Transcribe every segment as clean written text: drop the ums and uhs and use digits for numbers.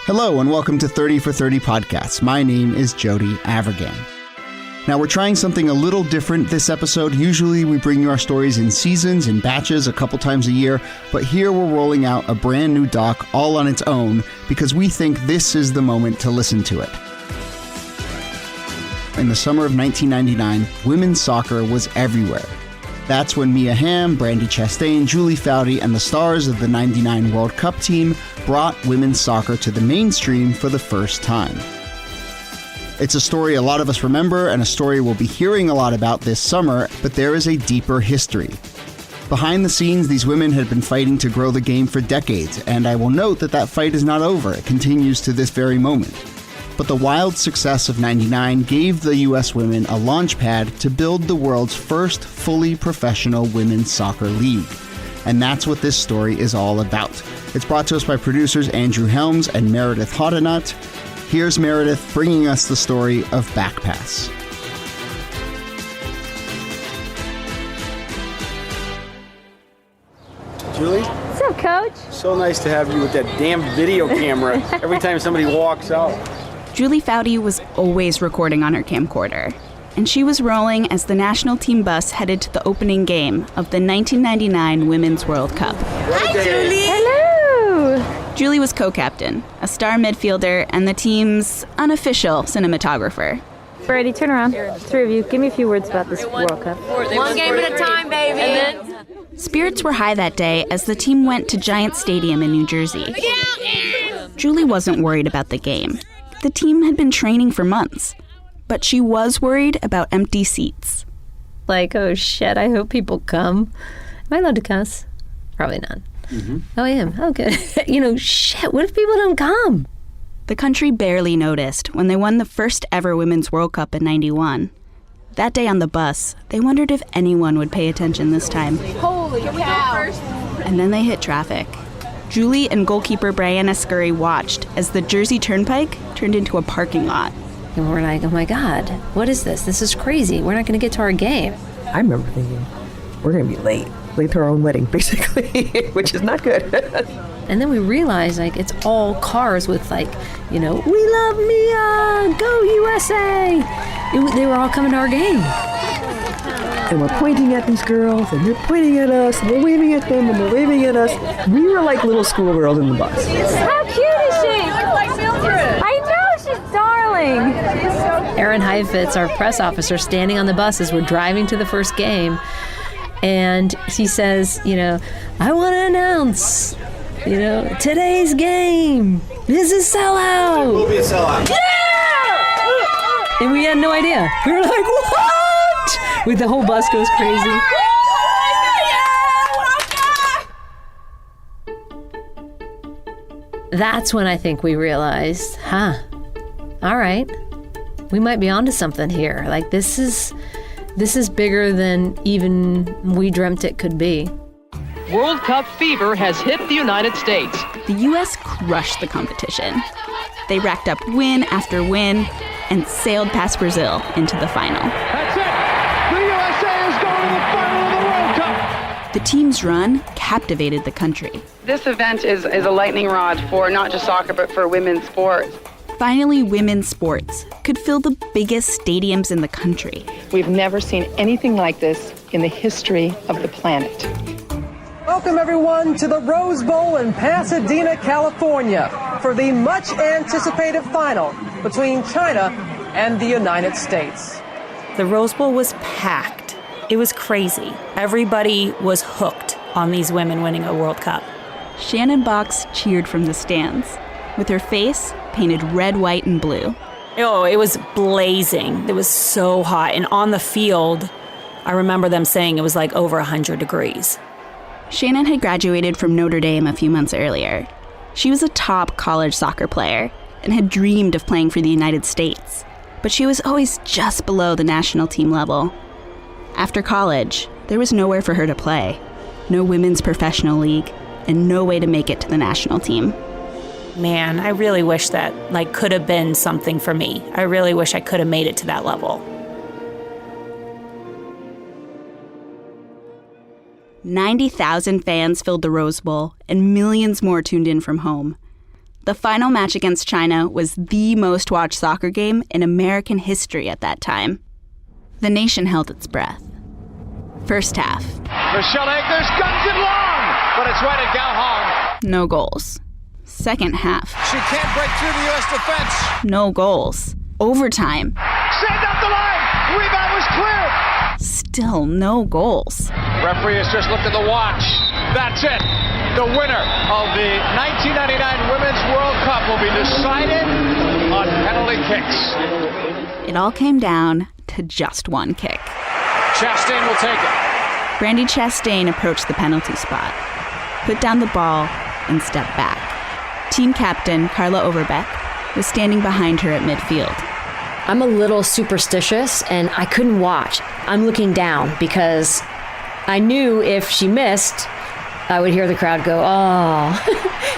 Hello and welcome to 30 for 30 Podcasts. My name is Jody Avirgan. Now we're trying something a little different this episode. Usually we bring you our stories in seasons, in batches, a couple times a year, but here we're rolling out a brand new doc all on its own because we think this is the moment to listen to it. In the summer of 1999, women's soccer was everywhere. That's when Mia Hamm, Brandi Chastain, Julie Foudy, and the stars of the '99 World Cup team brought women's soccer to the mainstream for the first time. It's a story a lot of us remember and a story we'll be hearing a lot about this summer, but there is a deeper history. Behind the scenes, these women had been fighting to grow the game for decades, and I will note that that fight is not over. It continues to this very moment. But the wild success of '99 gave the U.S. women a launch pad to build the world's first fully professional women's soccer league. And that's what this story is all about. It's brought to us by producers Andrew Helms and Meredith Hodenut. Here's Meredith bringing us the story of Backpass. Julie? What's up, Coach? So nice to have you with that damn video camera every time somebody walks out. Julie Foudy was always recording on her camcorder, and she was rolling as the national team bus headed to the opening game of the 1999 Women's World Cup. Hi, Julie! Hello! Julie was co-captain, a star midfielder, and the team's unofficial cinematographer. Brady, turn around. Three of you, give me a few words about this World Cup. One game at a time, baby! Spirits were high that day as the team went to Giant Stadium in New Jersey. Julie wasn't worried about the game. The team had been training for months, but she was worried about empty seats. Like, oh shit, I hope people come. Am I allowed to cuss? Probably not. Mm-hmm. Oh, I am. Oh, good. Shit, what if people don't come? The country barely noticed when they won the first ever Women's World Cup in '91. That day on the bus, they wondered if anyone would pay attention this time. Holy cow! And then they hit traffic. Julie and goalkeeper Brianna Scurry watched as the Jersey Turnpike turned into a parking lot. And we're like, oh my God, what is this? This is crazy. We're not going to get to our game. I remember thinking, we're going to be late to our own wedding, basically, which is not good. And then we realized, it's all cars with, we love Mia, go USA. They were all coming to our game. And we're pointing at these girls, and they're pointing at us, and we're waving at them, and they're waving at us. We were like little schoolgirls in the bus. How cute is she? Like Mildred. I know, she's darling. Aaron Heifetz, our press officer, standing on the bus as we're driving to the first game. And he says, I want to announce, today's game is a sellout. We'll be a sellout. Yeah! And we had no idea. We were like, what? With the whole bus goes crazy. That's when I think we realized, all right, we might be onto something here. This is bigger than even we dreamt it could be. World Cup fever has hit the United States. The U.S. crushed the competition. They racked up win after win and sailed past Brazil into the final. That's it! The USA is going to the final of the World Cup! The team's run captivated the country. This event is a lightning rod for not just soccer, but for women's sports. Finally, women's sports could fill the biggest stadiums in the country. We've never seen anything like this in the history of the planet. Welcome, everyone, to the Rose Bowl in Pasadena, California, for the much-anticipated final between China and the United States. The Rose Bowl was packed. It was crazy. Everybody was hooked on these women winning a World Cup. Shannon Box cheered from the stands, with her face painted red, white, and blue. Oh, it was blazing. It was so hot. And on the field, I remember them saying it was like over 100 degrees. Shannon had graduated from Notre Dame a few months earlier. She was a top college soccer player and had dreamed of playing for the United States, but she was always just below the national team level. After college, there was nowhere for her to play, no women's professional league, and no way to make it to the national team. Man, I really wish that could have been something for me. I really wish I could have made it to that level. 90,000 fans filled the Rose Bowl, and millions more tuned in from home. The final match against China was the most watched soccer game in American history at that time. The nation held its breath. First half. Michelle Agner's guns it long, but it's right at Gao Hong. No goals. Second half. She can't break through the U.S. defense. No goals. Overtime. Send up the line. Rebound was cleared. Still no goals. Referee has just looked at the watch. That's it. The winner of the 1999 Women's World Cup will be decided on penalty kicks. It all came down to just one kick. Chastain will take it. Brandy Chastain approached the penalty spot, put down the ball, and stepped back. Team captain Carla Overbeck was standing behind her at midfield. I'm a little superstitious, and I couldn't watch. I'm looking down because I knew if she missed, I would hear the crowd go, oh.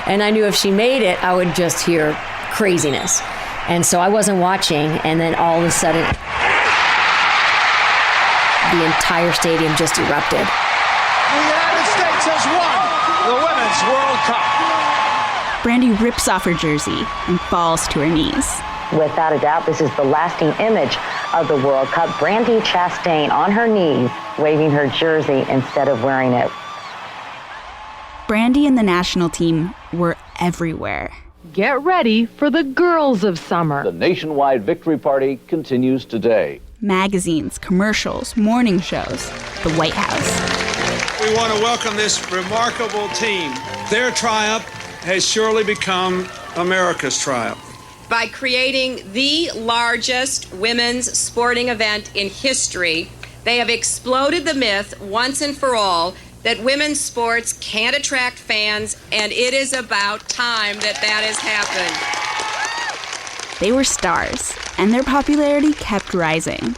And I knew if she made it, I would just hear craziness. And so I wasn't watching, and then all of a sudden, the entire stadium just erupted. The United States has won the Women's World Cup. Brandy rips off her jersey and falls to her knees. Without a doubt, this is the lasting image of the World Cup. Brandy Chastain on her knees, waving her jersey instead of wearing it. Brandy and the national team were everywhere. Get ready for the girls of summer. The nationwide victory party continues today. Magazines, commercials, morning shows, the White House. We want to welcome this remarkable team. Their triumph has surely become America's triumph. By creating the largest women's sporting event in history, they have exploded the myth once and for all that women's sports can't attract fans, and it is about time that has happened. They were stars, and their popularity kept rising.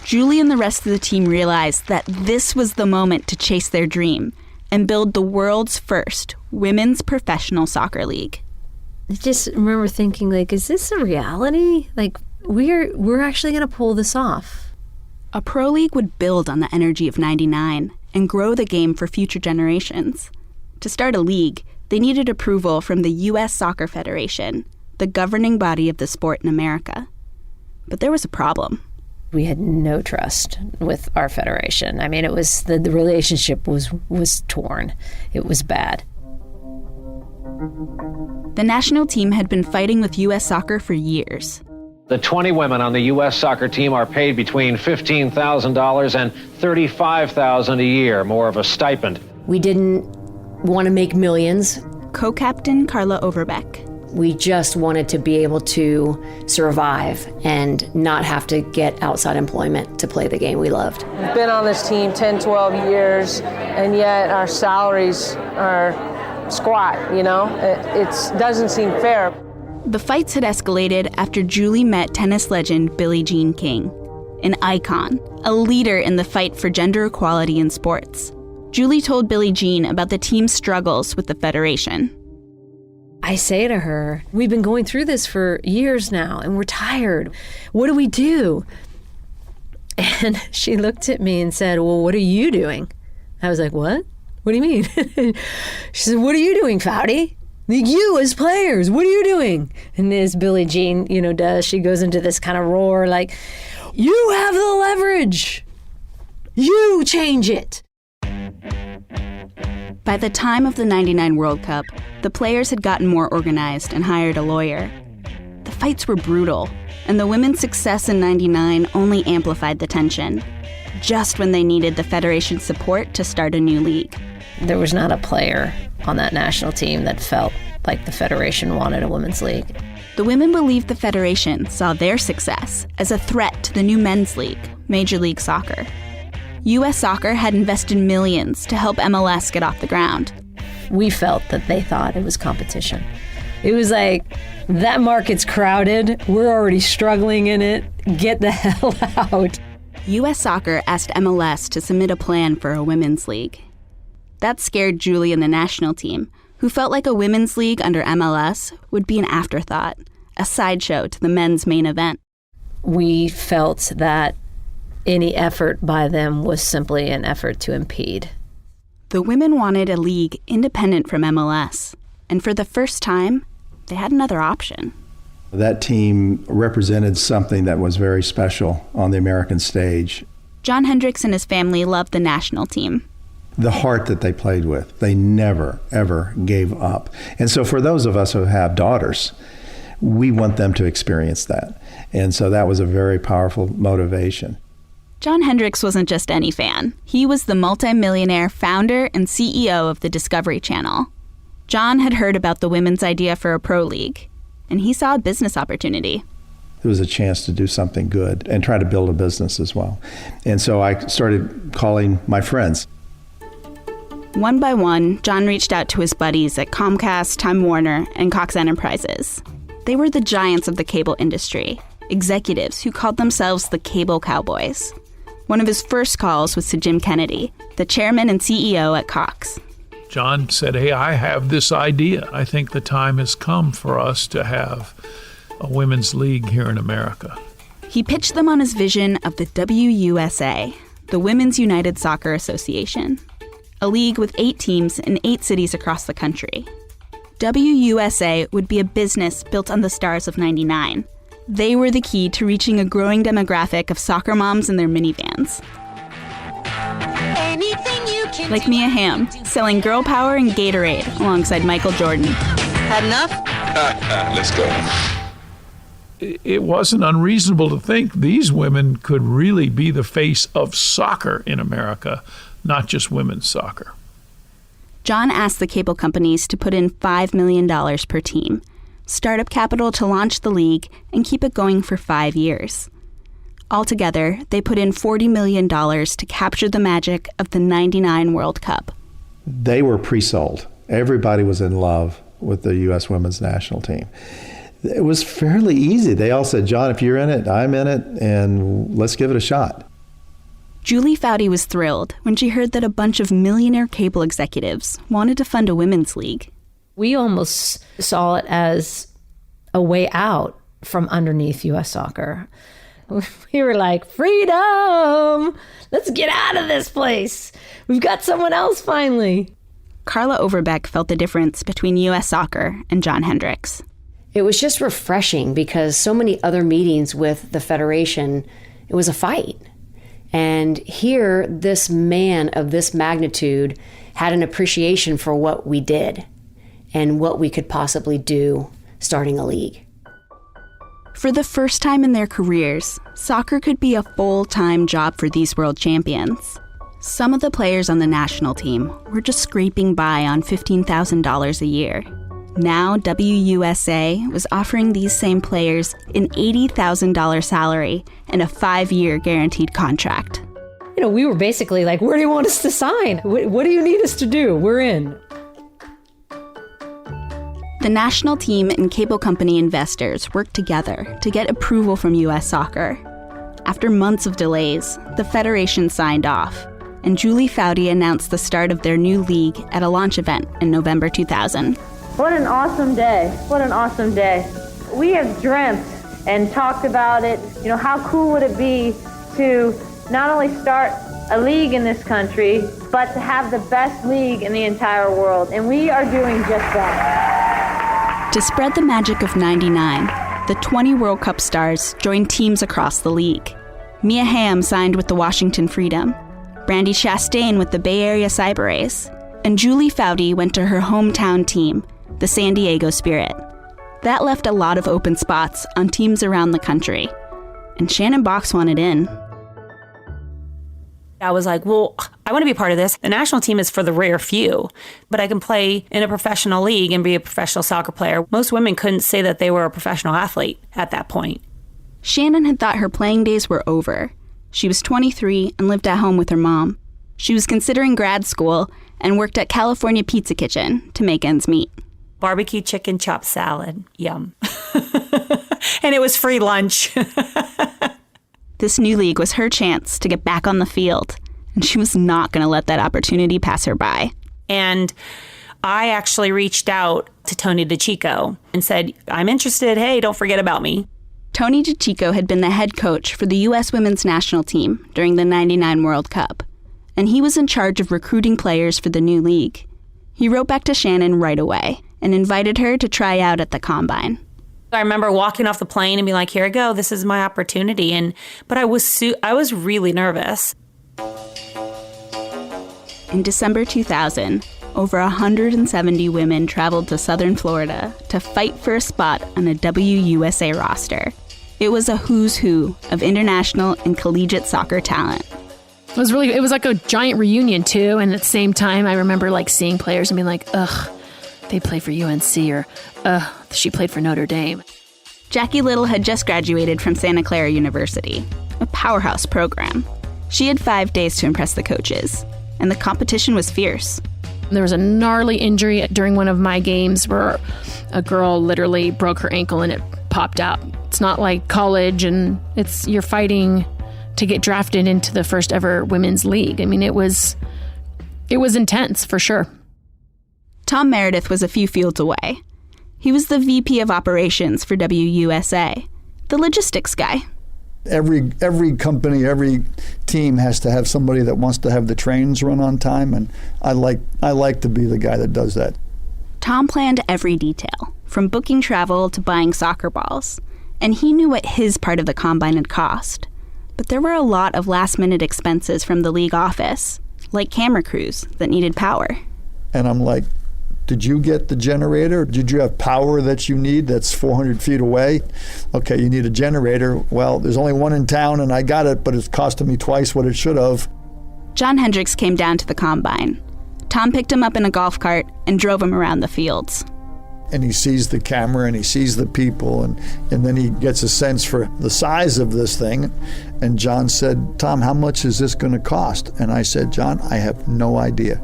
Julie and the rest of the team realized that this was the moment to chase their dream and build the world's first women's professional soccer league. I just remember thinking, like, is this a reality? Like, we're actually going to pull this off. A pro league would build on the energy of '99 and grow the game for future generations. To start a league, they needed approval from the U.S. Soccer Federation, the governing body of the sport in America. But there was a problem. We had no trust with our federation. I mean, it was the relationship was torn. It was bad. The national team had been fighting with U.S. Soccer for years. The 20 women on the U.S. soccer team are paid between $15,000 and $35,000 a year, more of a stipend. We didn't want to make millions. Co-captain Carla Overbeck. We just wanted to be able to survive and not have to get outside employment to play the game we loved. We've been on this team 10, 12 years, and yet our salaries are squat, you know? It doesn't seem fair. The fights had escalated after Julie met tennis legend Billie Jean King, an icon, a leader in the fight for gender equality in sports. Julie told Billie Jean about the team's struggles with the federation. I say to her, we've been going through this for years now, and we're tired. What do we do? And she looked at me and said, well, what are you doing? I was like, what? What do you mean? She said, what are you doing, Foudy? You as players, what are you doing? And as Billie Jean, does, she goes into this kind of roar like, you have the leverage. You change it. By the time of the '99 World Cup, the players had gotten more organized and hired a lawyer. The fights were brutal, and the women's success in '99 only amplified the tension, just when they needed the federation's support to start a new league. There was not a player on that national team that felt like the federation wanted a women's league. The women believed the federation saw their success as a threat to the new men's league, Major League Soccer. U.S. Soccer had invested millions to help MLS get off the ground. We felt that they thought it was competition. It was like, that market's crowded, we're already struggling in it, get the hell out. U.S. Soccer asked MLS to submit a plan for a women's league. That scared Julie and the national team, who felt like a women's league under MLS would be an afterthought, a sideshow to the men's main event. We felt that any effort by them was simply an effort to impede. The women wanted a league independent from MLS, and for the first time, they had another option. That team represented something that was very special on the American stage. John Hendricks and his family loved the national team. The heart that they played with, they never, ever gave up. And so for those of us who have daughters, we want them to experience that. And so that was a very powerful motivation. John Hendricks wasn't just any fan. He was the multimillionaire founder and CEO of the Discovery Channel. John had heard about the women's idea for a pro league, and he saw a business opportunity. There was a chance to do something good and try to build a business as well. And so I started calling my friends. One by one, John reached out to his buddies at Comcast, Time Warner, and Cox Enterprises. They were the giants of the cable industry, executives who called themselves the Cable Cowboys. One of his first calls was to Jim Kennedy, the chairman and CEO at Cox. John said, hey, I have this idea. I think the time has come for us to have a women's league here in America. He pitched them on his vision of the WUSA, the Women's United Soccer Association, a league with 8 teams in 8 cities across the country. WUSA would be a business built on the stars of '99. They were the key to reaching a growing demographic of soccer moms in their minivans. Like Mia Hamm, selling girl power and Gatorade alongside Michael Jordan. Had enough? Let's go. It wasn't unreasonable to think these women could really be the face of soccer in America, not just women's soccer. John asked the cable companies to put in $5 million per team, startup capital to launch the league, and keep it going for 5 years. Altogether, they put in $40 million to capture the magic of the '99 World Cup. They were pre-sold. Everybody was in love with the U.S. women's national team. It was fairly easy. They all said, John, if you're in it, I'm in it, and let's give it a shot. Julie Foudy was thrilled when she heard that a bunch of millionaire cable executives wanted to fund a women's league. We almost saw it as a way out from underneath U.S. soccer. We were like, freedom! Let's get out of this place. We've got someone else finally. Carla Overbeck felt the difference between U.S. soccer and John Hendricks. It was just refreshing because so many other meetings with the Federation, it was a fight. And here, this man of this magnitude had an appreciation for what we did and what we could possibly do starting a league. For the first time in their careers, soccer could be a full-time job for these world champions. Some of the players on the national team were just scraping by on $15,000 a year. Now, WUSA was offering these same players an $80,000 salary and a 5-year guaranteed contract. You know, we were basically like, where do you want us to sign? What do you need us to do? We're in. The national team and cable company investors worked together to get approval from U.S. Soccer. After months of delays, the Federation signed off, and Julie Foudy announced the start of their new league at a launch event in November 2000. What an awesome day. What an awesome day. We have dreamt and talked about it. You know, how cool would it be to not only start a league in this country, but to have the best league in the entire world. And we are doing just that. To spread the magic of '99, the 20 World Cup stars joined teams across the league. Mia Hamm signed with the Washington Freedom, Brandi Chastain with the Bay Area Cyber Ace, and Julie Foudy went to her hometown team, the San Diego Spirit. That left a lot of open spots on teams around the country, and Shannon Box wanted in. I was like, well, I want to be a part of this. The national team is for the rare few, but I can play in a professional league and be a professional soccer player. Most women couldn't say that they were a professional athlete at that point. Shannon had thought her playing days were over. She was 23 and lived at home with her mom. She was considering grad school and worked at California Pizza Kitchen to make ends meet. Barbecue chicken chop salad. Yum. And it was free lunch. This new league was her chance to get back on the field, and she was not going to let that opportunity pass her by. And I actually reached out to Tony DiCicco and said, I'm interested. Hey, don't forget about me. Tony DiCicco had been the head coach for the U.S. women's national team during the '99 World Cup, and he was in charge of recruiting players for the new league. He wrote back to Shannon right away and invited her to try out at the combine. I remember walking off the plane and being like, here I go, this is my opportunity. But I was really nervous. In December 2000, over 170 women traveled to southern Florida to fight for a spot on a WUSA roster. It was a who's who of international and collegiate soccer talent. It was like a giant reunion too, and at the same time I remember like seeing players and being like, ugh, they play for UNC, or ugh, she played for Notre Dame. Jackie Little had just graduated from Santa Clara University, a powerhouse program. She had 5 days to impress the coaches, and the competition was fierce. There was a gnarly injury during one of my games where a girl literally broke her ankle and it popped out. It's not like college, and you're fighting to get drafted into the first ever women's league. I mean, it was intense for sure. Tom Meredith was a few fields away. He was the VP of operations for WUSA, the logistics guy. Every company, every team has to have somebody that wants to have the trains run on time, and I like to be the guy that does that. Tom planned every detail, from booking travel to buying soccer balls, and he knew what his part of the combine had cost. But there were a lot of last-minute expenses from the league office, like camera crews that needed power. And I'm like, did you get the generator? Did you have power that you need that's 400 feet away? Okay, you need a generator. Well, there's only one in town and I got it, but it's costing me twice what it should have. John Hendricks came down to the combine. Tom picked him up in a golf cart and drove him around the fields. And he sees the camera and he sees the people, and then he gets a sense for the size of this thing. And John said, Tom, how much is this going to cost? And I said, John, I have no idea.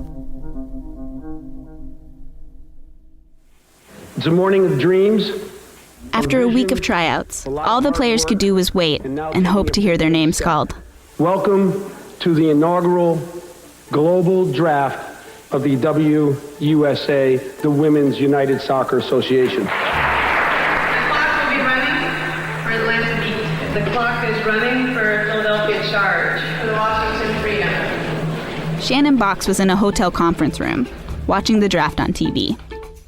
It's a morning of dreams. After a week of tryouts, all the players could do was wait and hope to hear their names called. Welcome to the inaugural global draft of the WUSA, the Women's United Soccer Association. The clock will be running for Atlanta Beat. The clock is running for Philadelphia Charge, for the Washington Freedom. Shannon Box was in a hotel conference room, watching the draft on TV.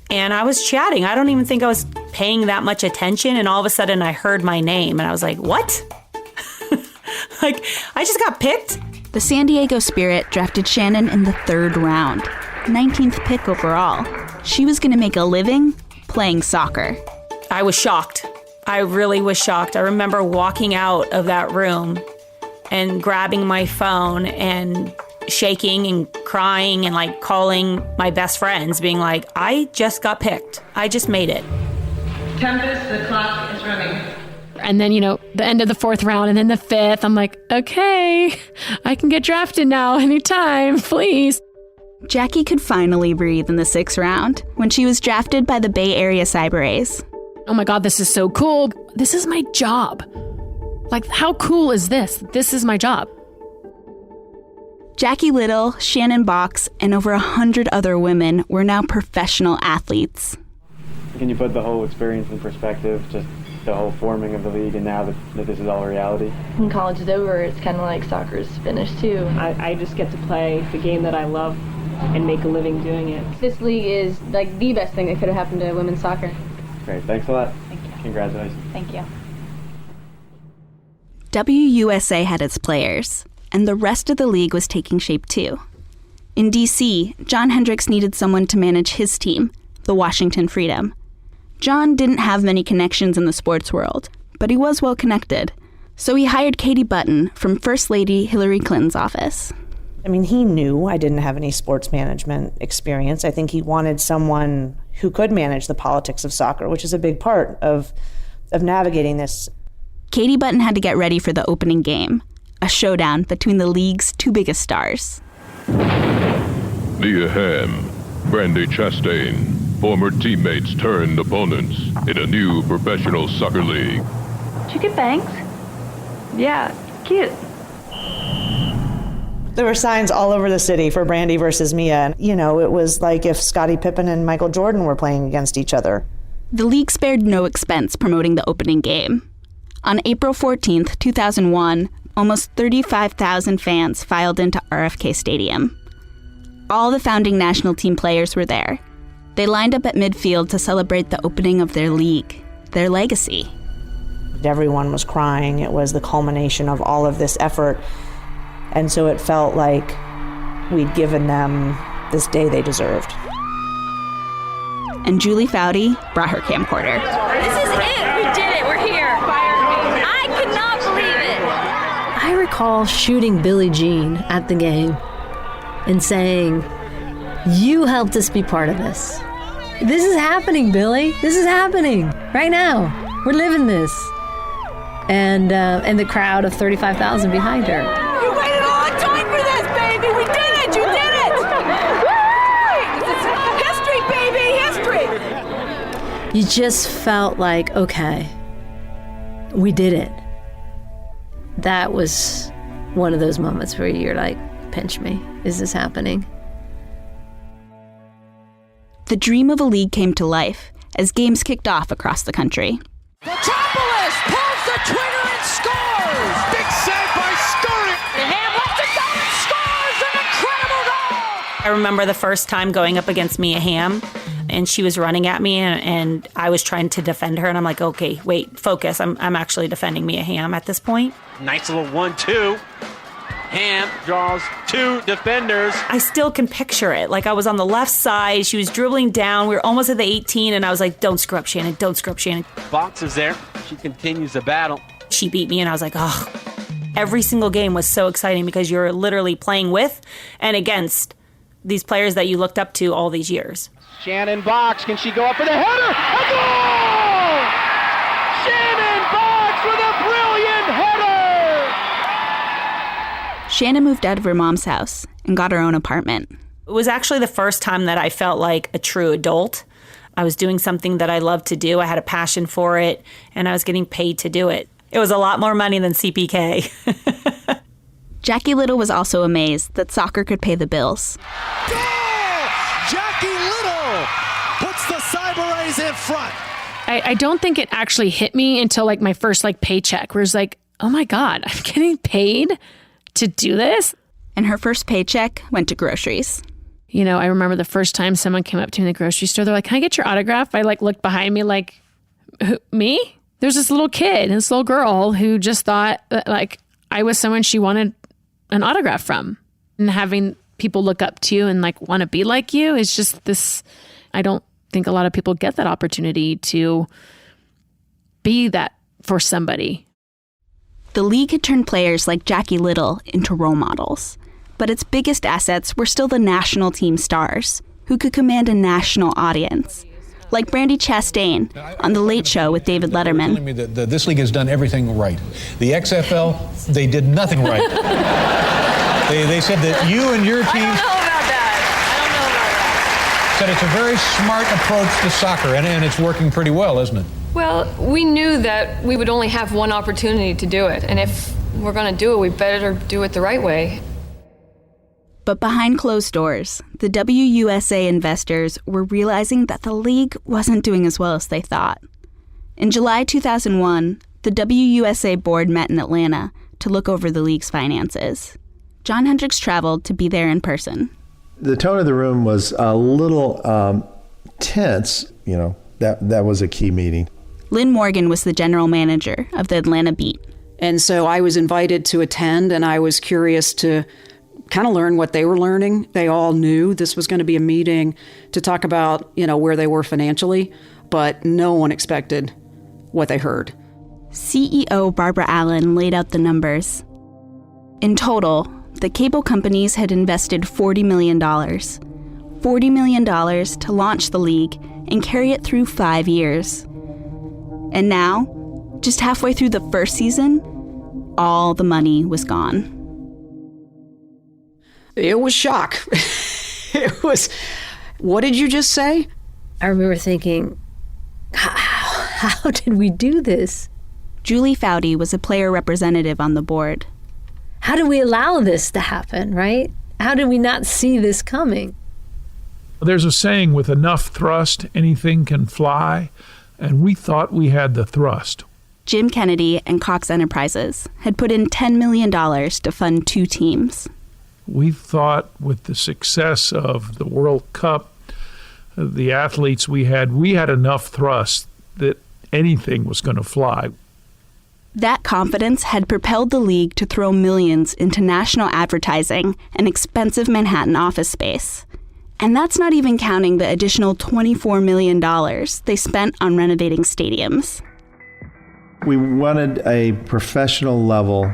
And I was chatting. I don't even think I was paying that much attention. And all of a sudden I heard my name and I was like, what? Like, I just got picked? The San Diego Spirit drafted Shannon in the 3rd round, 19th pick overall. She was going to make a living playing soccer. I was shocked. I really was shocked. I remember walking out of that room and grabbing my phone and shaking and crying and like calling my best friends, being like, I just got picked. I just made it. Tempest, the clock is running. And then, the end of the 4th round and then the 5th, I'm like, okay, I can get drafted now anytime, please. Jackie could finally breathe in the 6th round when she was drafted by the Bay Area Cyber A's. Oh my God, this is so cool. This is my job. Like, how cool is this? This is my job. Jackie Little, Shannon Box, and over 100 other women were now professional athletes. Can you put the whole experience in perspective, just the whole forming of the league, and now that this is all reality? When college is over, it's kind of like soccer's finished too. I just get to play the game that I love and make a living doing it. This league is like the best thing that could have happened to women's soccer. Great, thanks a lot. Thank you. Congratulations. Thank you. WUSA had its players, and the rest of the league was taking shape too. In D.C., John Hendricks needed someone to manage his team, the Washington Freedom. John didn't have many connections in the sports world, but he was well connected. So he hired Katie Button from First Lady Hillary Clinton's office. I mean, he knew I didn't have any sports management experience. I think he wanted someone who could manage the politics of soccer, which is a big part of navigating this. Katie Button had to get ready for the opening game, a showdown between the league's 2 biggest stars. Mia Hamm, Brandy Chastain, former teammates turned opponents in a new professional soccer league. Did you get bangs? Yeah, cute. There were signs all over the city for Brandy versus Mia. And, it was like if Scottie Pippen and Michael Jordan were playing against each other. The league spared no expense promoting the opening game. On April 14th, 2001, almost 35,000 fans filed into RFK Stadium. All the founding national team players were there. They lined up at midfield to celebrate the opening of their league, their legacy. Everyone was crying. It was the culmination of all of this effort. And so it felt like we'd given them this day they deserved. And Julie Foudy brought her camcorder. This is it! We did it! We're here! I could not believe it! I recall shooting Billie Jean at the game and saying, "You helped us be part of this. This is happening, Billie. This is happening right now. We're living this." And the crowd of 35,000 behind her. You waited a long time for this, baby! We did it! You did it! History, baby! History! You just felt like, okay, we did it. That was one of those moments where you're like, pinch me. Is this happening? The dream of a league came to life as games kicked off across the country. Metropolis pulls the trigger and scores! Big save by Scurry! Hamm left it go and scores an incredible goal! I remember the first time going up against Mia Hamm, and she was running at me, and I was trying to defend her, and I'm like, okay, wait, focus. I'm actually defending Mia Hamm at this point. Nice little 1-2. Hamm draws two defenders. I still can picture it. Like, I was on the left side. She was dribbling down. We were almost at the 18, and I was like, don't screw up, Shannon. Don't screw up, Shannon. Box is there. She continues the battle. She beat me, and I was like, oh. Every single game was so exciting because you're literally playing with and against these players that you looked up to all these years. Shannon box. Can she go up for the header? A goal! Shannon box with a brilliant header! Shannon moved out of her mom's house and got her own apartment. It was actually the first time that I felt like a true adult. I was doing something that I loved to do. I had a passion for it, and I was getting paid to do it. It was a lot more money than CPK. Jackie Little was also amazed that soccer could pay the bills. Goal! Jackie Little puts the Cyber-Rays in front. I don't think it actually hit me until like my first like paycheck, where it's like, oh my God, I'm getting paid to do this? And her first paycheck went to groceries. You know, I remember the first time someone came up to me in the grocery store. They're like, can I get your autograph? I like looked behind me like, who, me? There's this little kid, this little girl who just thought that like I was someone she wanted an autograph from. And having people look up to you and like want to be like you is just this, I don't think a lot of people get that opportunity to be that for somebody. The league had turned players like Jackie Little into role models, but its biggest assets were still the national team stars, who could command a national audience, like Brandi Chastain on The Late Show with David Letterman. Telling me that this league has done everything right. The XFL, they did nothing right. They said that you and your team... I don't know about that. Said it's a very smart approach to soccer, and it's working pretty well, isn't it? Well, we knew that we would only have one opportunity to do it, and if we're going to do it, we better do it the right way. But behind closed doors, the WUSA investors were realizing that the league wasn't doing as well as they thought. In July 2001, the WUSA board met in Atlanta to look over the league's finances. John Hendricks traveled to be there in person. The tone of the room was a little tense. You know, that was a key meeting. Lynn Morgan was the general manager of the Atlanta beat. And so I was invited to attend, and I was curious to kind of learn what they were learning. They all knew this was going to be a meeting to talk about, you know, where they were financially, but no one expected what they heard. CEO Barbara Allen laid out the numbers. In total, the cable companies had invested $40 million. $40 million to launch the league and carry it through 5 years. And now, just halfway through the first season, all the money was gone. It was shock. It was, what did you just say? I remember thinking, how did we do this? Julie Foudy was a player representative on the board. How did we allow this to happen, right? How did we not see this coming? There's a saying, with enough thrust, anything can fly, and we thought we had the thrust. Jim Kennedy and Cox Enterprises had put in $10 million to fund 2 teams. We thought with the success of the World Cup, the athletes we had enough thrust that anything was going to fly. That confidence had propelled the league to throw millions into national advertising and expensive Manhattan office space. And that's not even counting the additional $24 million they spent on renovating stadiums. We wanted a professional level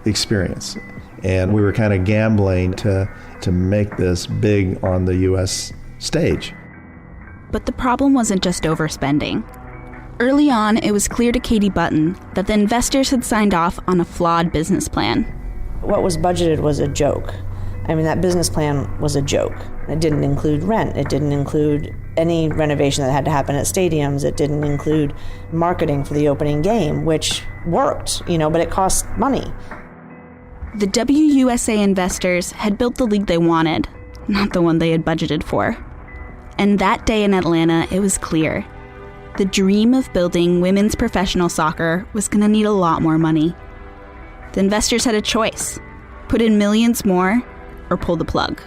experience, and we were kind of gambling to make this big on the U.S. stage. But the problem wasn't just overspending. Early on, it was clear to Katie Button that the investors had signed off on a flawed business plan. What was budgeted was a joke. I mean, that business plan was a joke. It didn't include rent. It didn't include any renovation that had to happen at stadiums. It didn't include marketing for the opening game, which worked, but it cost money. The WUSA investors had built the league they wanted, not the one they had budgeted for. And that day in Atlanta, it was clear. The dream of building women's professional soccer was going to need a lot more money. The investors had a choice: put in millions more or pull the plug.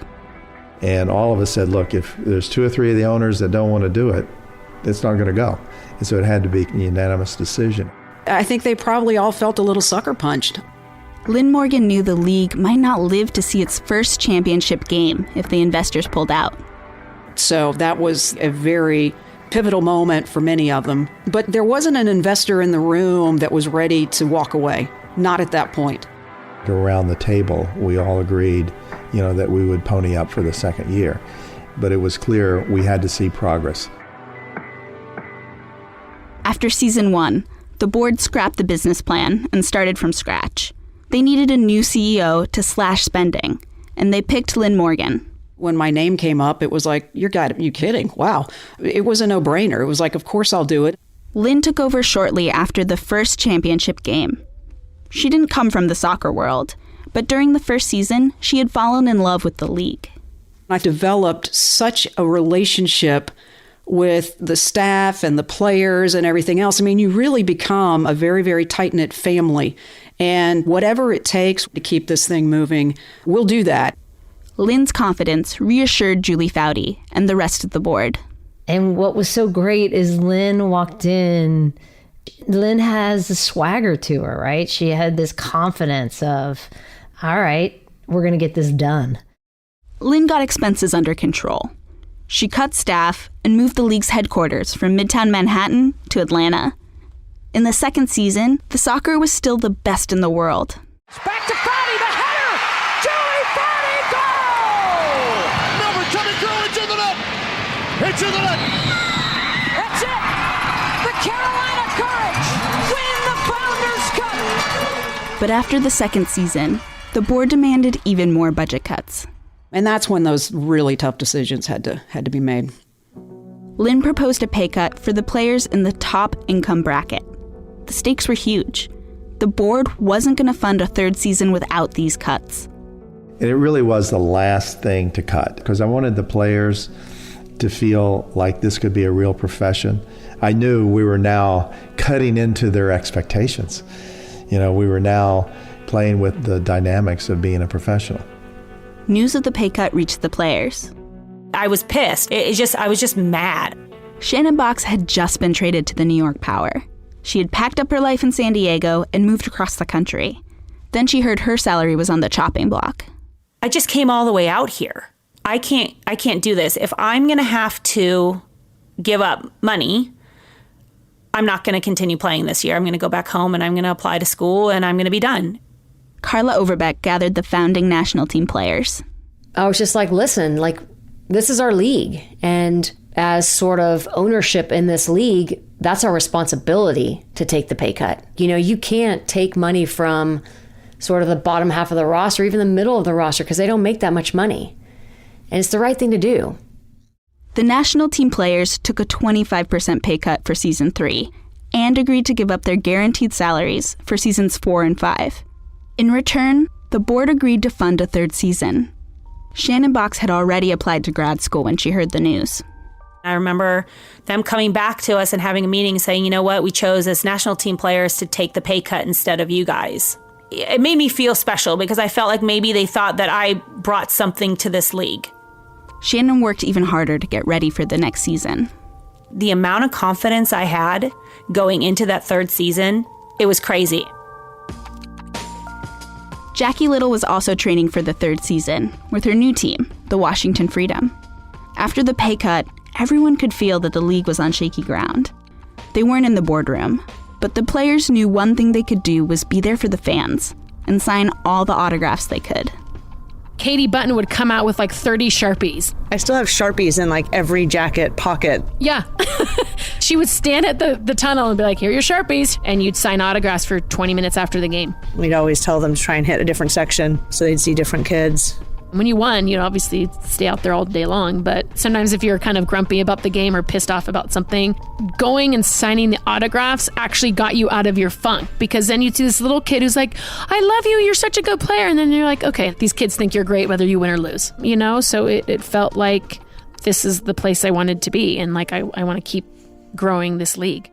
And all of us said, look, if there's 2 or 3 of the owners that don't want to do it, it's not going to go. And so it had to be a unanimous decision. I think they probably all felt a little sucker punched. Lynn Morgan knew the league might not live to see its first championship game if the investors pulled out. So that was a very pivotal moment for many of them. But there wasn't an investor in the room that was ready to walk away. Not at that point. Around the table, we all agreed, that we would pony up for the second year. But it was clear we had to see progress. After season 1, the board scrapped the business plan and started from scratch. They needed a new CEO to slash spending, and they picked Lynn Morgan. When my name came up, it was like, you kidding? Wow. It was a no-brainer. It was like, of course I'll do it. Lynn took over shortly after the first championship game. She didn't come from the soccer world, but during the first season, she had fallen in love with the league. I developed such a relationship with the staff and the players and everything else. I mean, you really become a very, very tight-knit family. And whatever it takes to keep this thing moving, we'll do that. Lynn's confidence reassured Julie Foudy and the rest of the board. And what was so great is Lynn walked in. Lynn has a swagger to her, right? She had this confidence of, all right, we're going to get this done. Lynn got expenses under control. She cut staff and moved the league's headquarters from Midtown Manhattan to Atlanta. In the second season, the soccer was still the best in the world. Back to Foudy, the header! Julie Foudy, goal! Number coming through, it's in the net! It's in the net! That's it! The Carolina Courage win the Founders Cup! But after the second season, the board demanded even more budget cuts. And that's when those really tough decisions had to be made. Lynn proposed a pay cut for the players in the top income bracket. The stakes were huge. The board wasn't going to fund a third season without these cuts. And it really was the last thing to cut, because I wanted the players to feel like this could be a real profession. I knew we were now cutting into their expectations. We were now playing with the dynamics of being a professional. News of the pay cut reached the players. I was pissed. I was just mad. Shannon Box had just been traded to the New York Power. She had packed up her life in San Diego and moved across the country. Then she heard her salary was on the chopping block. I just came all the way out here. I can't do this. If I'm going to have to give up money, I'm not going to continue playing this year. I'm going to go back home and I'm going to apply to school and I'm going to be done. Carla Overbeck gathered the founding national team players. I was just like, listen, this is our league. And as sort of ownership in this league, that's our responsibility to take the pay cut. You can't take money from sort of the bottom half of the roster, even the middle of the roster, because they don't make that much money. And it's the right thing to do. The national team players took a 25% pay cut for season 3 and agreed to give up their guaranteed salaries for seasons 4 and 5. In return, the board agreed to fund a third season. Shannon Box had already applied to grad school when she heard the news. I remember them coming back to us and having a meeting saying, you know what, we chose as national team players to take the pay cut instead of you guys. It made me feel special because I felt like maybe they thought that I brought something to this league. Shannon worked even harder to get ready for the next season. The amount of confidence I had going into that third season, it was crazy. Jackie Little was also training for the third season with her new team, the Washington Freedom. After the pay cut, everyone could feel that the league was on shaky ground. They weren't in the boardroom, but the players knew one thing they could do was be there for the fans and sign all the autographs they could. Katie Button would come out with like 30 Sharpies. I still have Sharpies in like every jacket pocket. Yeah. She would stand at the tunnel and be like, here are your Sharpies. And you'd sign autographs for 20 minutes after the game. We'd always tell them to try and hit a different section so they'd see different kids. When you won, you'd obviously stay out there all day long. But sometimes if you're kind of grumpy about the game or pissed off about something, going and signing the autographs actually got you out of your funk. Because then you'd see this little kid who's like, I love you, you're such a good player. And then you're like, okay, these kids think you're great whether you win or lose. You know, so it felt like this is the place I wanted to be. And like, I want to keep growing this league.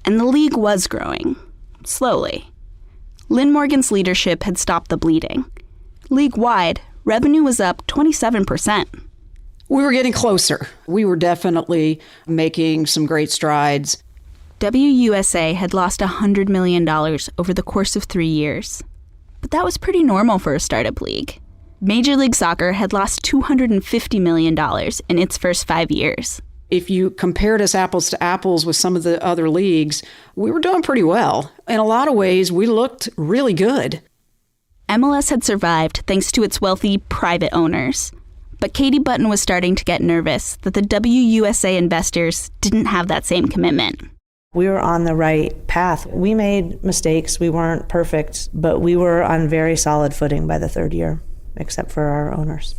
And the league was growing, slowly. Lynn Morgan's leadership had stopped the bleeding. League-wide, revenue was up 27%. We were getting closer. We were definitely making some great strides. WUSA had lost $100 million over the course of 3 years. But that was pretty normal for a startup league. Major League Soccer had lost $250 million in its first 5 years. If you compared us apples to apples with some of the other leagues, we were doing pretty well. In a lot of ways, we looked really good. MLS had survived thanks to its wealthy private owners. But Katie Button was starting to get nervous that the WUSA investors didn't have that same commitment. We were on the right path. We made mistakes. We weren't perfect, but we were on very solid footing by the third year, except for our owners.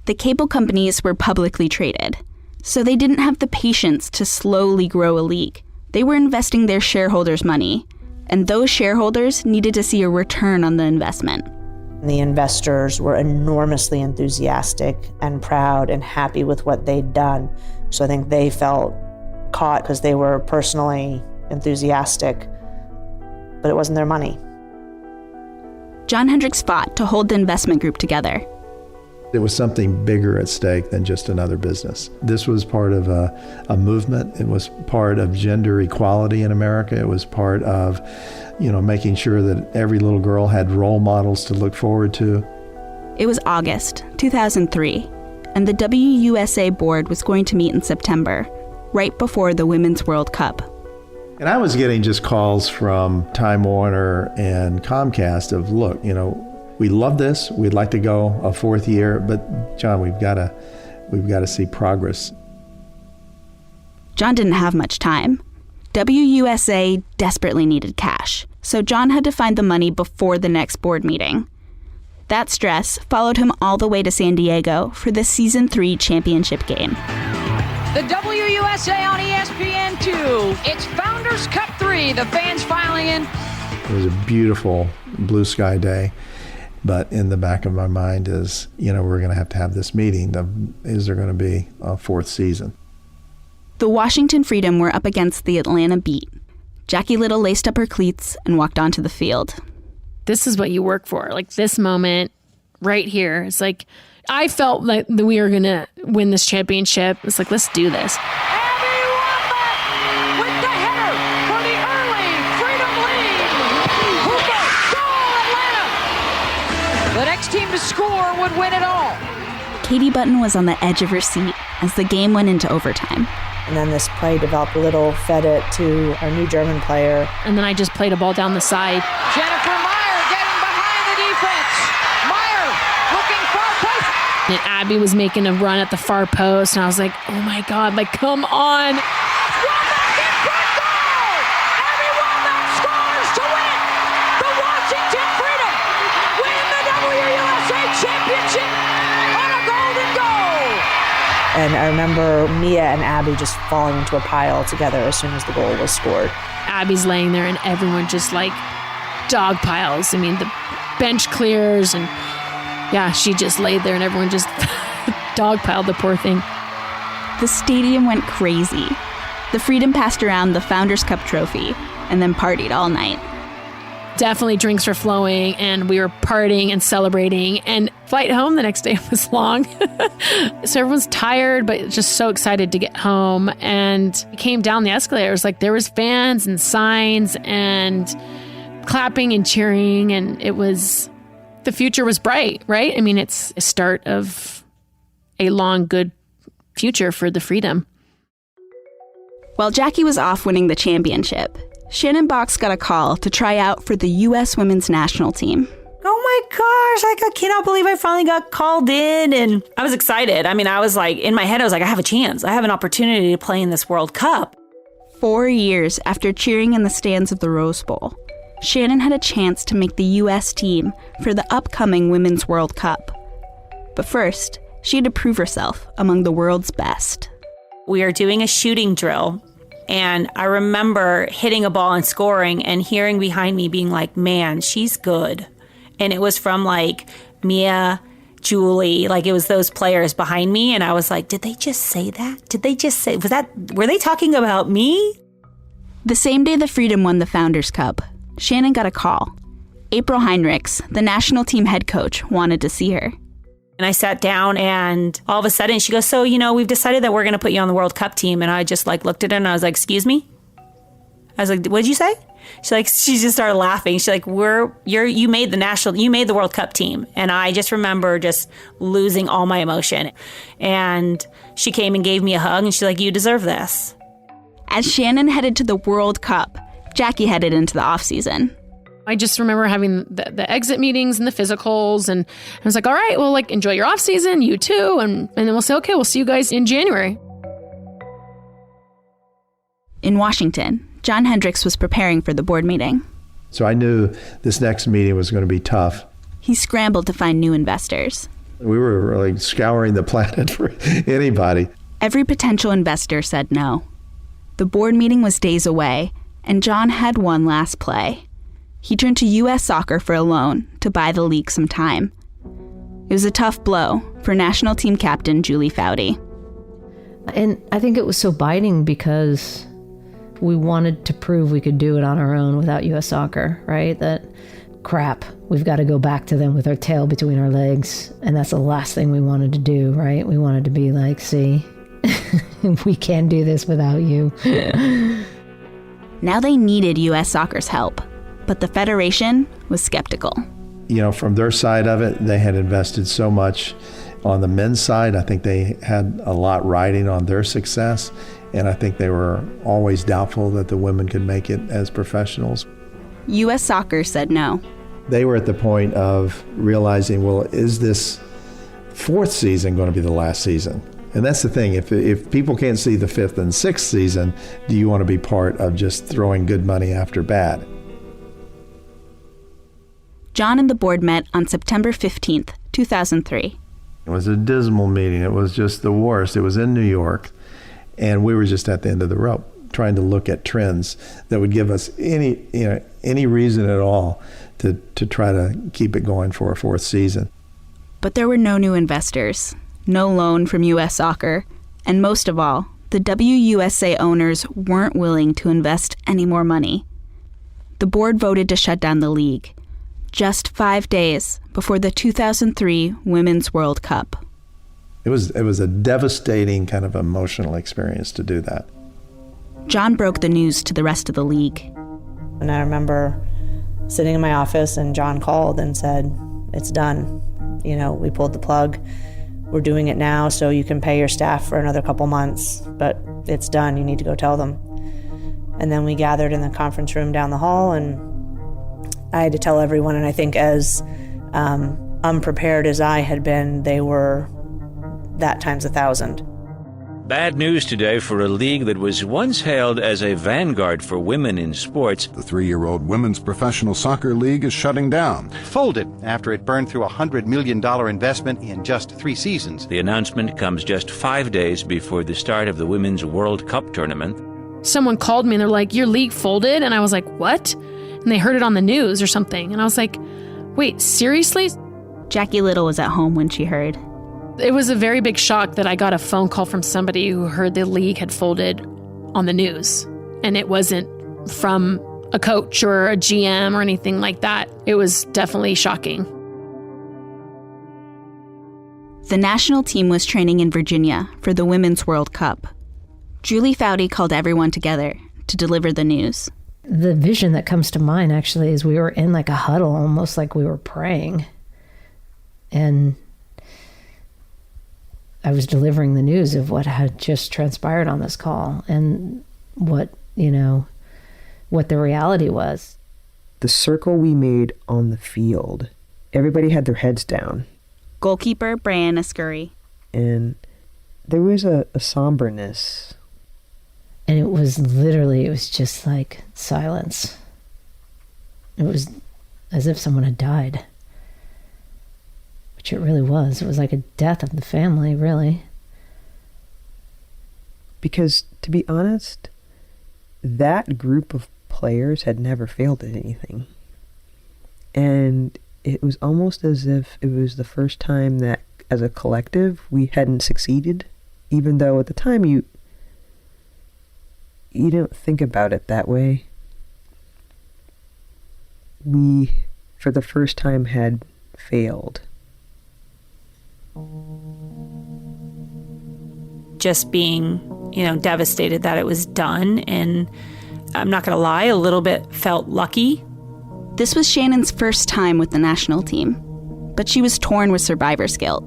The cable companies were publicly traded, so they didn't have the patience to slowly grow a league. They were investing their shareholders' money, and those shareholders needed to see a return on the investment. The investors were enormously enthusiastic and proud and happy with what they'd done. So I think they felt caught because they were personally enthusiastic, but it wasn't their money. John Hendricks fought to hold the investment group together. It was something bigger at stake than just another business. This was part of a movement. It was part of gender equality in America. It was part of, making sure that every little girl had role models to look forward to. It was August 2003, and the WUSA board was going to meet in September, right before the Women's World Cup. And I was getting just calls from Time Warner and Comcast of, look, we love this. We'd like to go a fourth year, but John, we've got to see progress. John didn't have much time. WUSA desperately needed cash, so John had to find the money before the next board meeting. That stress followed him all the way to San Diego for the Season 3 championship game. The WUSA on ESPN2. It's Founders Cup 3. The fans filing in. It was a beautiful blue sky day. But in the back of my mind is, we're going to have this meeting. Is there going to be a fourth season? The Washington Freedom were up against the Atlanta Beat. Jackie Little laced up her cleats and walked onto the field. This is what you work for. Like this moment right here. It's like, I felt like we were going to win this championship. It's like, let's do this. Team to score would win it all. Katie Button was on the edge of her seat as the game went into overtime. And then this play developed a little, fed it to our new German player. And then I just played a ball down the side. Jennifer Meyer getting behind the defense. Meyer looking far post. And Abby was making a run at the far post, and I was like, oh my God, like, come on. And I remember Mia and Abby just falling into a pile together as soon as the goal was scored. Abby's laying there and everyone just like dog piles. I mean, the bench clears and yeah, she just laid there and everyone just dog piled the poor thing. The stadium went crazy. The Freedom passed around the Founders Cup trophy and then partied all night. definitely drinks were flowing and we were partying and celebrating, and flight home the next day was long. So everyone's tired, but just so excited to get home. And we came down the escalator. It was like there was fans and signs and clapping and cheering, and the future was bright, right? I mean, it's a start of a long, good future for the freedom. While Jackie was off winning the championship, Shannon Box got a call to try out for the U.S. women's national team. Oh my gosh, I cannot believe I finally got called in. And I was excited. I mean, I was like, in my head, I was like, I have a chance. I have an opportunity to play in this World Cup. 4 years after cheering in the stands of the Rose Bowl, Shannon had a chance to make the U.S. team for the upcoming Women's World Cup. But first, she had to prove herself among the world's best. We are doing a shooting drill. And I remember hitting a ball and scoring and hearing behind me being like, man, she's good. And it was from like Mia, Julie, like it was those players behind me. And I was like, did they just say that? Were they talking about me? The same day the Freedom won the Founders Cup, Shannon got a call. April Heinrichs, the national team head coach, wanted to see her. And I sat down and all of a sudden she goes, so, we've decided that we're going to put you on the World Cup team. And I just like looked at her and I was like, excuse me? I was like, what'd you say? She just started laughing. She's like, you made the World Cup team. And I just remember just losing all my emotion. And she came and gave me a hug and she's like, you deserve this. As Shannon headed to the World Cup, Jackie headed into the off season. I just remember having the exit meetings and the physicals, and I was like, all right, well, like, enjoy your off season, you too, and then we'll say, okay, we'll see you guys in January. In Washington, John Hendricks was preparing for the board meeting. So I knew this next meeting was going to be tough. He scrambled to find new investors. We were really scouring the planet for anybody. Every potential investor said no. The board meeting was days away, and John had one last play. He turned to U.S. Soccer for a loan to buy the league some time. It was a tough blow for national team captain Julie Foudy. And I think it was so biting because we wanted to prove we could do it on our own without U.S. Soccer, right? That crap, we've got to go back to them with our tail between our legs. And that's the last thing we wanted to do, right? We wanted to be like, see, we can't do this without you. Now they needed U.S. Soccer's help. But the Federation was skeptical. From their side of it, they had invested so much. On the men's side, I think they had a lot riding on their success, and I think they were always doubtful that the women could make it as professionals. U.S. Soccer said no. They were at the point of realizing, well, is this fourth season going to be the last season? And that's the thing. If people can't see the fifth and sixth season, do you want to be part of just throwing good money after bad? John and the board met on September 15th, 2003. It was a dismal meeting. It was just the worst. It was in New York, and we were just at the end of the rope trying to look at trends that would give us any reason at all to try to keep it going for a fourth season. But there were no new investors, no loan from U.S. Soccer, and most of all, the WUSA owners weren't willing to invest any more money. The board voted to shut down the league, just 5 days before the 2003 Women's World Cup. It was a devastating kind of emotional experience to do that. John broke the news to the rest of the league. And I remember sitting in my office and John called and said, it's done. We pulled the plug. We're doing it now so you can pay your staff for another couple months, but it's done. You need to go tell them. And then we gathered in the conference room down the hall, and I had to tell everyone, and I think as unprepared as I had been, they were that times 1,000. Bad news today for a league that was once hailed as a vanguard for women in sports. The 3-year-old Women's Professional Soccer League is shutting down. Folded after it burned through a $100 million investment in just 3 seasons. The announcement comes just 5 days before the start of the Women's World Cup tournament. Someone called me and they're like, your league folded? And I was like, what? And they heard it on the news or something. And I was like, wait, seriously? Jackie Little was at home when she heard. It was a very big shock that I got a phone call from somebody who heard the league had folded on the news. And it wasn't from a coach or a GM or anything like that. It was definitely shocking. The national team was training in Virginia for the Women's World Cup. Julie Foudy called everyone together to deliver the news. The vision that comes to mind, actually, is we were in like a huddle, almost like we were praying. And I was delivering the news of what had just transpired on this call and what the reality was. The circle we made on the field, everybody had their heads down. Goalkeeper Brianna Scurry. And there was a somberness. And it was just like silence. It was as if someone had died. Which it really was. It was like a death of the family, really. Because, to be honest, that group of players had never failed at anything. And it was almost as if it was the first time that, as a collective, we hadn't succeeded. Even though at the time you don't think about it that way. We, for the first time, had failed. Just being, devastated that it was done. And I'm not going to lie, a little bit felt lucky. This was Shannon's first time with the national team, but she was torn with survivor's guilt.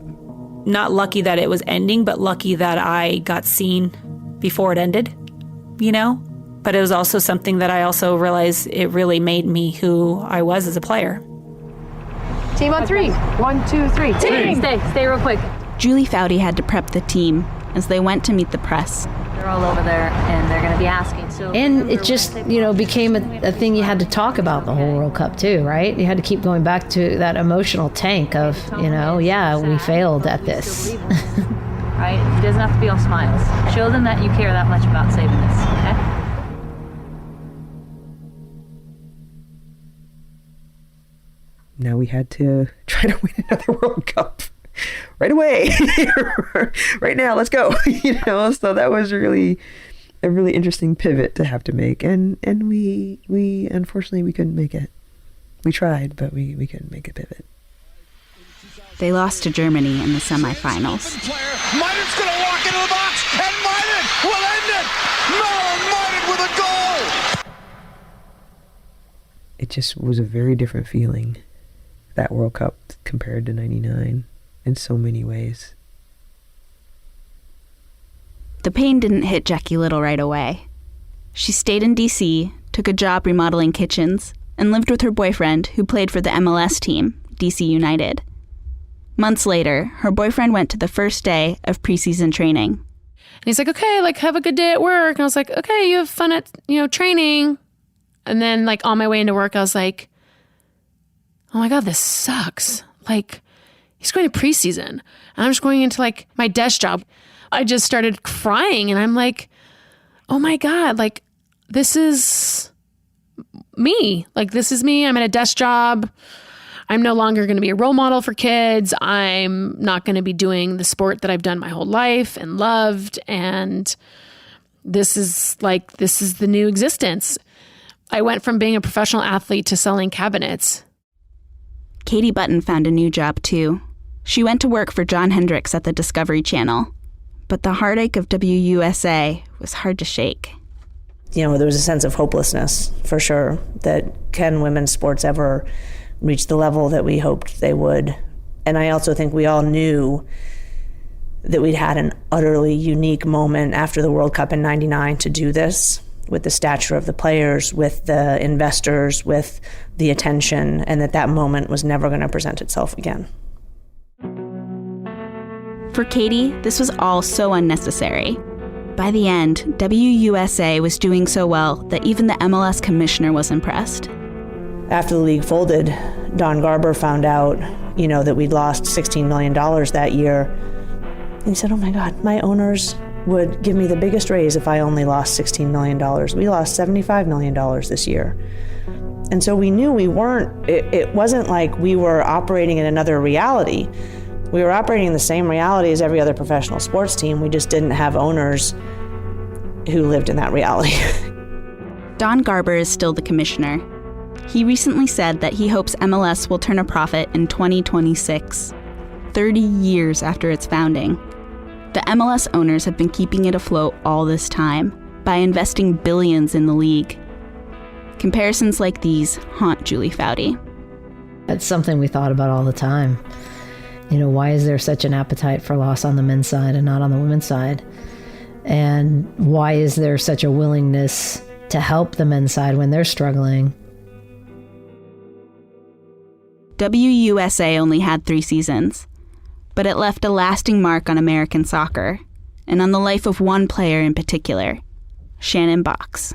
Not lucky that it was ending, but lucky that I got seen before it ended, But it was also something that I also realized it really made me who I was as a player. Team on three. 1, 2, 3. Team! Stay real quick. Julie Foudy had to prep the team as they went to meet the press. They're all over there, and they're going to be asking. And it just, became a thing you had to talk about the whole World Cup too, right? You had to keep going back to that emotional tank of, we failed at this. Right? It doesn't have to be all smiles. Show them that you care that much about saving this, okay? Now we had to try to win another World Cup right away. Right now, let's go. So that was really a really interesting pivot to have to make. And we unfortunately we couldn't make it. We tried, but we couldn't make a pivot. They lost to Germany in the semifinals. Maiden's going to walk into the box, and Maiden will end it! Marilyn Maiden with a goal! It just was a very different feeling, that World Cup, compared to 99 in so many ways. The pain didn't hit Jackie Little right away. She stayed in D.C., took a job remodeling kitchens, and lived with her boyfriend, who played for the MLS team, D.C. United. Months later, her boyfriend went to the first day of preseason training. And he's like, okay, have a good day at work. And I was like, okay, you have fun at, training. And then on my way into work, I was like, oh my God, this sucks. He's going to preseason and I'm just going into my desk job. I just started crying and I'm like, oh my God, this is me. This is me. I'm at a desk job. I'm no longer going to be a role model for kids. I'm not going to be doing the sport that I've done my whole life and loved. And this is the new existence. I went from being a professional athlete to selling cabinets. Katie Button found a new job too. She went to work for John Hendricks at the Discovery Channel. But the heartache of WUSA was hard to shake. There was a sense of hopelessness, for sure, that can women's sports ever reach the level that we hoped they would. And I also think we all knew that we'd had an utterly unique moment after the World Cup in '99 to do this, with the stature of the players, with the investors, with the attention, and that moment was never going to present itself again. For Katie, this was all so unnecessary. By the end, WUSA was doing so well that even the MLS commissioner was impressed. After the league folded, Don Garber found out, that we'd lost $16 million that year. And he said, oh my God, my owners would give me the biggest raise if I only lost $16 million. We lost $75 million this year. And so we knew it wasn't like we were operating in another reality. We were operating in the same reality as every other professional sports team. We just didn't have owners who lived in that reality. Don Garber is still the commissioner. He recently said that he hopes MLS will turn a profit in 2026, 30 years after its founding. The MLS owners have been keeping it afloat all this time by investing billions in the league. Comparisons like these haunt Julie Foudy. That's something we thought about all the time. You know, why is there such an appetite for loss on the men's side and not on the women's side? And why is there such a willingness to help the men's side when they're struggling? WUSA only had 3 seasons, but it left a lasting mark on American soccer and on the life of one player in particular, Shannon Box.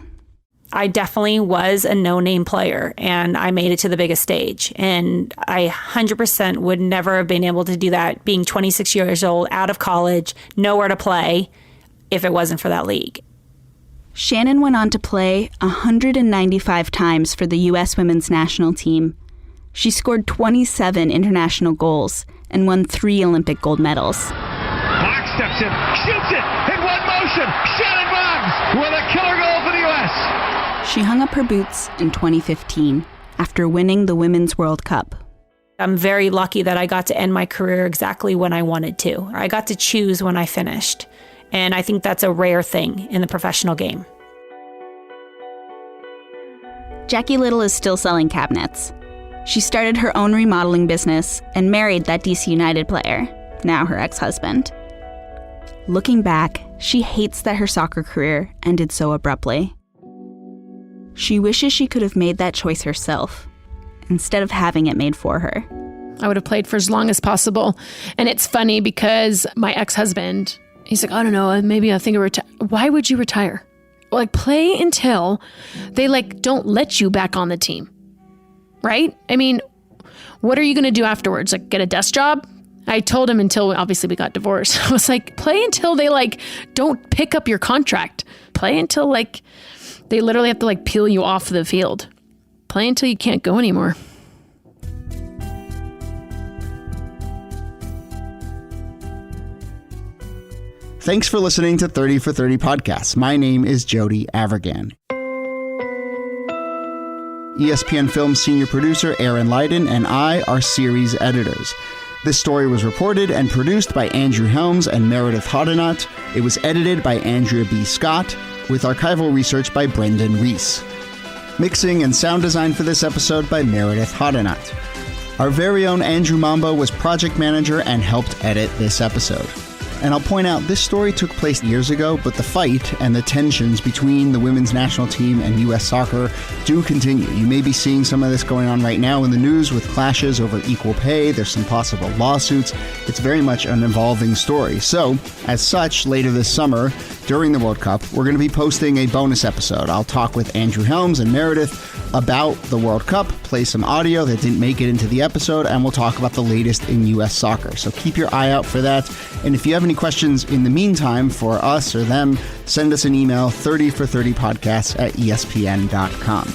I definitely was a no-name player, and I made it to the biggest stage. And I 100% would never have been able to do that being 26 years old, out of college, nowhere to play, if it wasn't for that league. Shannon went on to play 195 times for the U.S. women's national team. She scored 27 international goals and won 3 Olympic gold medals. Box steps in, shoots it in one motion. Shannon Boggs with a killer goal for the U.S. She hung up her boots in 2015 after winning the Women's World Cup. I'm very lucky that I got to end my career exactly when I wanted to. I got to choose when I finished. And I think that's a rare thing in the professional game. Jackie Little is still selling cabinets. She started her own remodeling business and married that DC United player, now her ex-husband. Looking back, she hates that her soccer career ended so abruptly. She wishes she could have made that choice herself, instead of having it made for her. I would have played for as long as possible. And it's funny because my ex-husband, he's like, I don't know, maybe I think of retire. Why would you retire? Like, play until they don't let you back on the team. Right? I mean, what are you going to do afterwards? Like, get a desk job? I told him until obviously we got divorced. I was like, play until they don't pick up your contract. Play until they literally have to peel you off the field. Play until you can't go anymore. Thanks for listening to 30 for 30 Podcasts. My name is Jody Avirgan. ESPN Films senior producer Aaron Leiden and I are series editors. This story was reported and produced by Andrew Helms and Meredith Hodenot. It was edited by Andrea B. Scott, with archival research by Brendan Reese. Mixing and sound design for this episode by Meredith Hodenot. Our very own Andrew Mambo was project manager and helped edit this episode. And I'll point out, this story took place years ago, but the fight and the tensions between the women's national team and U.S. soccer do continue. You may be seeing some of this going on right now in the news with clashes over equal pay. There's some possible lawsuits. It's very much an evolving story. So, as such, later this summer, during the World Cup, we're going to be posting a bonus episode. I'll talk with Andrew Helms and Meredith about the World Cup, play some audio that didn't make it into the episode, and we'll talk about the latest in U.S. soccer. So keep your eye out for that. And if you have any questions in the meantime for us or them, send us an email, 30for30podcasts@espn.com.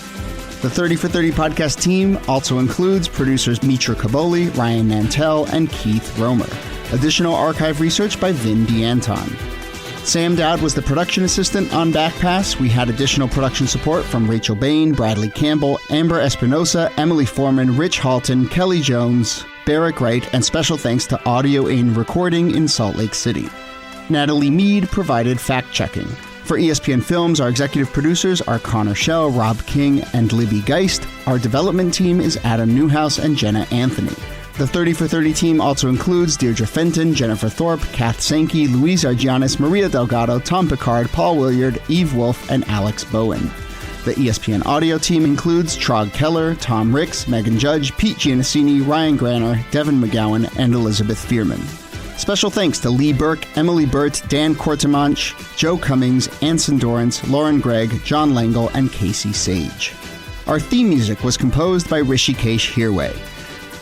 The 30 for 30 podcast team also includes producers Mitra Kaboli, Ryan Nantel, and Keith Romer. Additional archive research by Vin DeAnton. Sam Dowd was the production assistant on Backpass. We had additional production support from Rachel Bain, Bradley Campbell, Amber Espinosa, Emily Foreman, Rich Halton, Kelly Jones, Barrick Wright, and special thanks to Audio In Recording in Salt Lake City. Natalie Mead provided fact-checking. For ESPN Films, our executive producers are Connor Schell, Rob King, and Libby Geist. Our development team is Adam Newhouse and Jenna Anthony. The 30 for 30 team also includes Deirdre Fenton, Jennifer Thorpe, Kath Sankey, Louise Argianis, Maria Delgado, Tom Picard, Paul Williard, Eve Wolf, and Alex Bowen. The ESPN audio team includes Trog Keller, Tom Ricks, Megan Judge, Pete Giannassini, Ryan Granner, Devin McGowan, and Elizabeth Fearman. Special thanks to Lee Burke, Emily Burt, Dan Cortemanch, Joe Cummings, Anson Dorrance, Lauren Gregg, John Langle, and Casey Sage. Our theme music was composed by Rishikesh Hirway.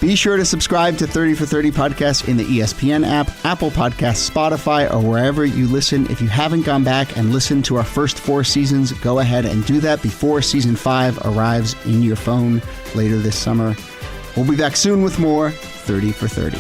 Be sure to subscribe to 30 for 30 Podcasts in the ESPN app, Apple Podcasts, Spotify, or wherever you listen. If you haven't gone back and listened to our first 4 seasons, go ahead and do that before Season 5 arrives in your phone later this summer. We'll be back soon with more 30 for 30.